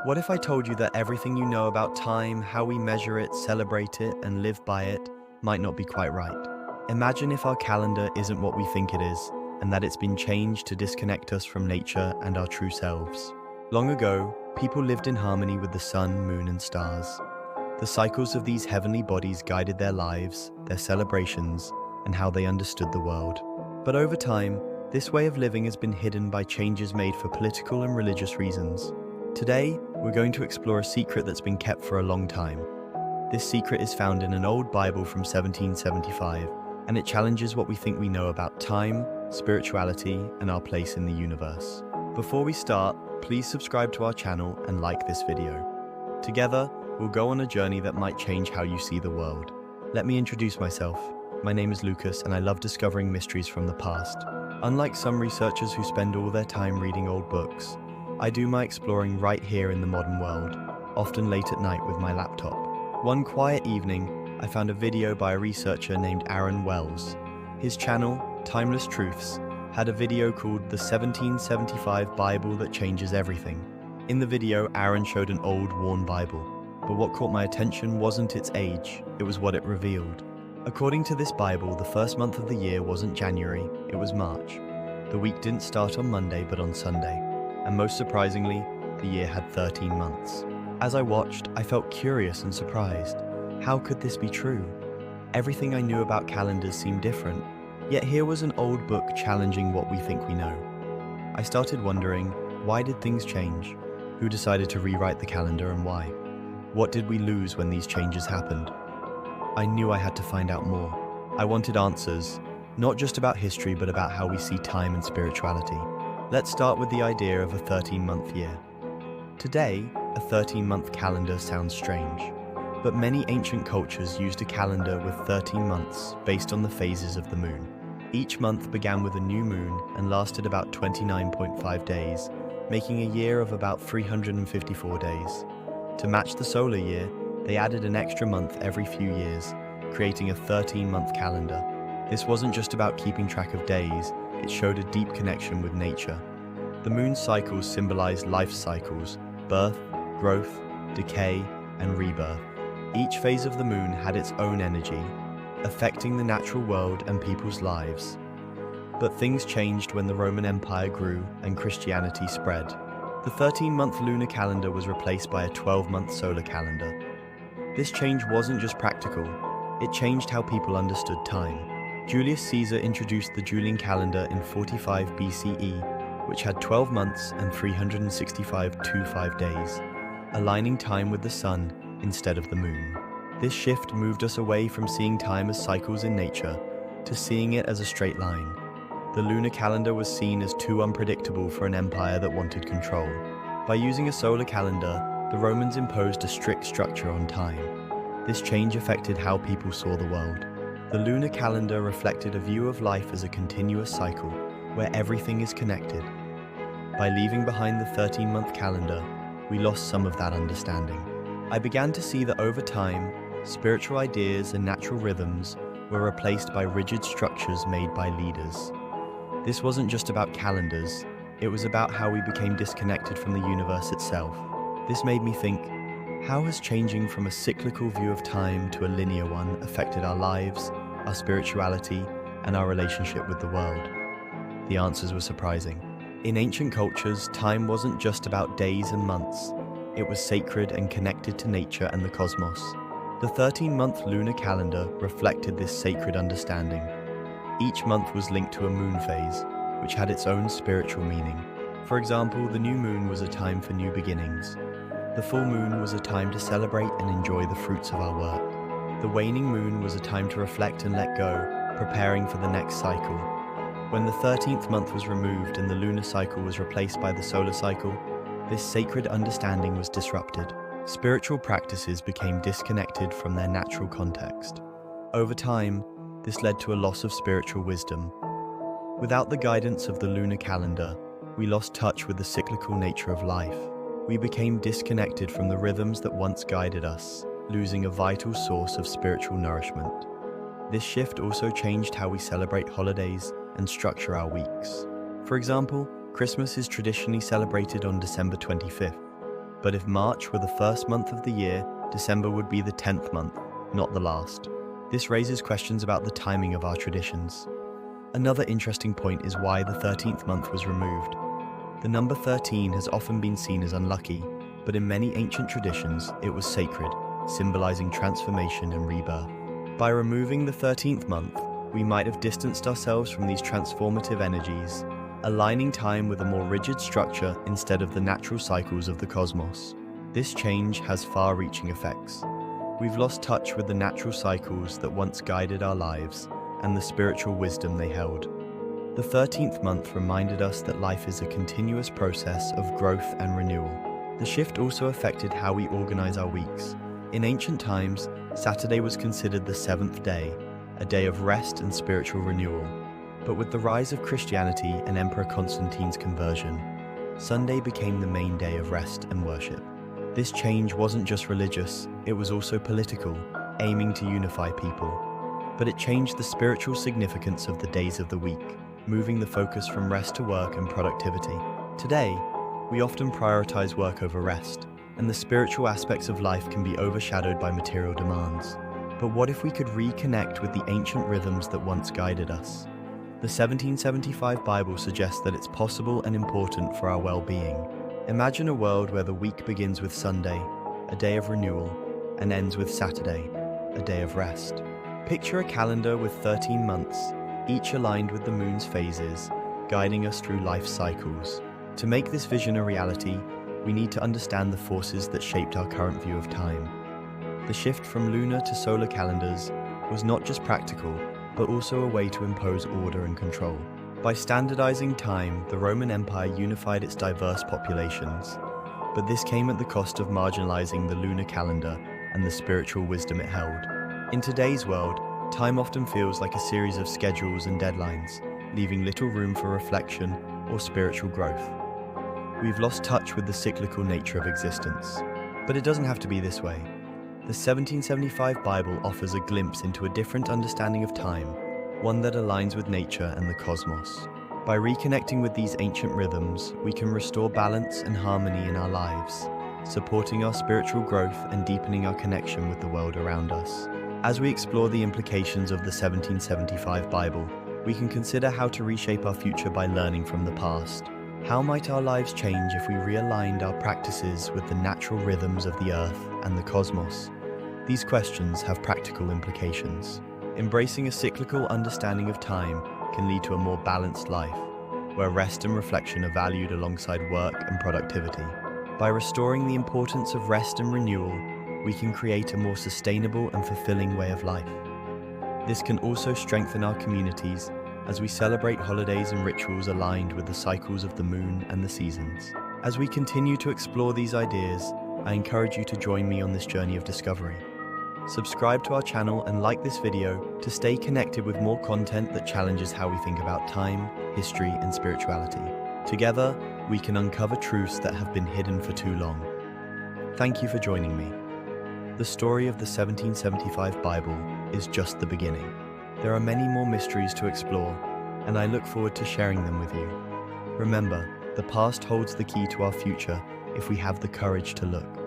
What if I told you that everything you know about time, how we measure it, celebrate it, and live by it, might not be quite right? Imagine if our calendar isn't what we think it is, and that it's been changed to disconnect us from nature and our true selves. Long ago, people lived in harmony with the sun, moon, and stars. The cycles of these heavenly bodies guided their lives, their celebrations, and how they understood the world. But over time, this way of living has been hidden by changes made for political and religious reasons. Today, we're going to explore a secret that's been kept for a long time. This secret is found in an old Bible from 1775, and it challenges what we think we know about time, spirituality, and our place in the universe. Before we start, please subscribe to our channel and like this video. Together, we'll go on a journey that might change how you see the world. Let me introduce myself. My name is Lucas, and I love discovering mysteries from the past. Unlike some researchers who spend all their time reading old books, I do my exploring right here in the modern world, often late at night with my laptop. One quiet evening, I found a video by a researcher named Aaron Wells. His channel, Timeless Truths, had a video called The 1775 Bible That Changes Everything. In the video, Aaron showed an old, worn Bible, but what caught my attention wasn't its age, it was what it revealed. According to this Bible, the first month of the year wasn't January, it was March. The week didn't start on Monday but on Sunday. And most surprisingly, the year had 13 months. As I watched, I felt curious and surprised. How could this be true? Everything I knew about calendars seemed different, yet here was an old book challenging what we think we know. I started wondering, why did things change? Who decided to rewrite the calendar and why? What did we lose when these changes happened? I knew I had to find out more. I wanted answers, not just about history, but about how we see time and spirituality. Let's start with the idea of a 13-month year. Today, a 13-month calendar sounds strange, but many ancient cultures used a calendar with 13 months based on the phases of the moon. Each month began with a new moon and lasted about 29.5 days, making a year of about 354 days. To match the solar year, they added an extra month every few years, creating a 13-month calendar. This wasn't just about keeping track of days, it showed a deep connection with nature. The moon's cycles symbolized life cycles: birth, growth, decay, and rebirth. Each phase of the moon had its own energy, affecting the natural world and people's lives. But things changed when the Roman Empire grew and Christianity spread. The 13-month lunar calendar was replaced by a 12-month solar calendar. This change wasn't just practical, it changed how people understood time. Julius Caesar introduced the Julian calendar in 45 BCE, which had 12 months and 365 days, aligning time with the sun instead of the moon. This shift moved us away from seeing time as cycles in nature to seeing it as a straight line. The lunar calendar was seen as too unpredictable for an empire that wanted control. By using a solar calendar, the Romans imposed a strict structure on time. This change affected how people saw the world. The lunar calendar reflected a view of life as a continuous cycle, where everything is connected. By leaving behind the 13-month calendar, we lost some of that understanding. I began to see that over time, spiritual ideas and natural rhythms were replaced by rigid structures made by leaders. This wasn't just about calendars, it was about how we became disconnected from the universe itself. This made me think, how has changing from a cyclical view of time to a linear one affected our lives, our spirituality, and our relationship with the world? The answers were surprising. In ancient cultures, time wasn't just about days and months. It was sacred and connected to nature and the cosmos. The 13-month lunar calendar reflected this sacred understanding. Each month was linked to a moon phase, which had its own spiritual meaning. For example, the new moon was a time for new beginnings. The full moon was a time to celebrate and enjoy the fruits of our work. The waning moon was a time to reflect and let go, preparing for the next cycle. When the 13th month was removed and the lunar cycle was replaced by the solar cycle, this sacred understanding was disrupted. Spiritual practices became disconnected from their natural context. Over time, this led to a loss of spiritual wisdom. Without the guidance of the lunar calendar, we lost touch with the cyclical nature of life. We became disconnected from the rhythms that once guided us, losing a vital source of spiritual nourishment. This shift also changed how we celebrate holidays and structure our weeks. For example, Christmas is traditionally celebrated on December 25th. But if March were the first month of the year, December would be the 10th month, not the last. This raises questions about the timing of our traditions. Another interesting point is why the 13th month was removed. The number 13 has often been seen as unlucky, but in many ancient traditions, it was sacred, symbolizing transformation and rebirth. By removing the 13th month, we might have distanced ourselves from these transformative energies, aligning time with a more rigid structure instead of the natural cycles of the cosmos. This change has far-reaching effects. We've lost touch with the natural cycles that once guided our lives and the spiritual wisdom they held. The 13th month reminded us that life is a continuous process of growth and renewal. The shift also affected how we organize our weeks. In ancient times, Saturday was considered the seventh day, a day of rest and spiritual renewal. But with the rise of Christianity and Emperor Constantine's conversion, Sunday became the main day of rest and worship. This change wasn't just religious, it was also political, aiming to unify people. But it changed the spiritual significance of the days of the week, moving the focus from rest to work and productivity. Today, we often prioritize work over rest, and the spiritual aspects of life can be overshadowed by material demands. But what if we could reconnect with the ancient rhythms that once guided us? The 1775 Bible suggests that it's possible and important for our well-being. Imagine a world where the week begins with Sunday, a day of renewal, and ends with Saturday, a day of rest. Picture a calendar with 13 months, each aligned with the moon's phases, guiding us through life's cycles. To make this vision a reality, we need to understand the forces that shaped our current view of time. The shift from lunar to solar calendars was not just practical, but also a way to impose order and control. By standardizing time, the Roman Empire unified its diverse populations, but this came at the cost of marginalizing the lunar calendar and the spiritual wisdom it held. In today's world, time often feels like a series of schedules and deadlines, leaving little room for reflection or spiritual growth. We've lost touch with the cyclical nature of existence. But it doesn't have to be this way. The 1775 Bible offers a glimpse into a different understanding of time, one that aligns with nature and the cosmos. By reconnecting with these ancient rhythms, we can restore balance and harmony in our lives, supporting our spiritual growth and deepening our connection with the world around us. As we explore the implications of the 1775 Bible, we can consider how to reshape our future by learning from the past. How might our lives change if we realigned our practices with the natural rhythms of the earth and the cosmos? These questions have practical implications. Embracing a cyclical understanding of time can lead to a more balanced life, where rest and reflection are valued alongside work and productivity. By restoring the importance of rest and renewal, we can create a more sustainable and fulfilling way of life. This can also strengthen our communities as we celebrate holidays and rituals aligned with the cycles of the moon and the seasons. As we continue to explore these ideas, I encourage you to join me on this journey of discovery. Subscribe to our channel and like this video to stay connected with more content that challenges how we think about time, history, and spirituality. Together, we can uncover truths that have been hidden for too long. Thank you for joining me. The story of the 1775 Bible is just the beginning. There are many more mysteries to explore, and I look forward to sharing them with you. Remember, the past holds the key to our future if we have the courage to look.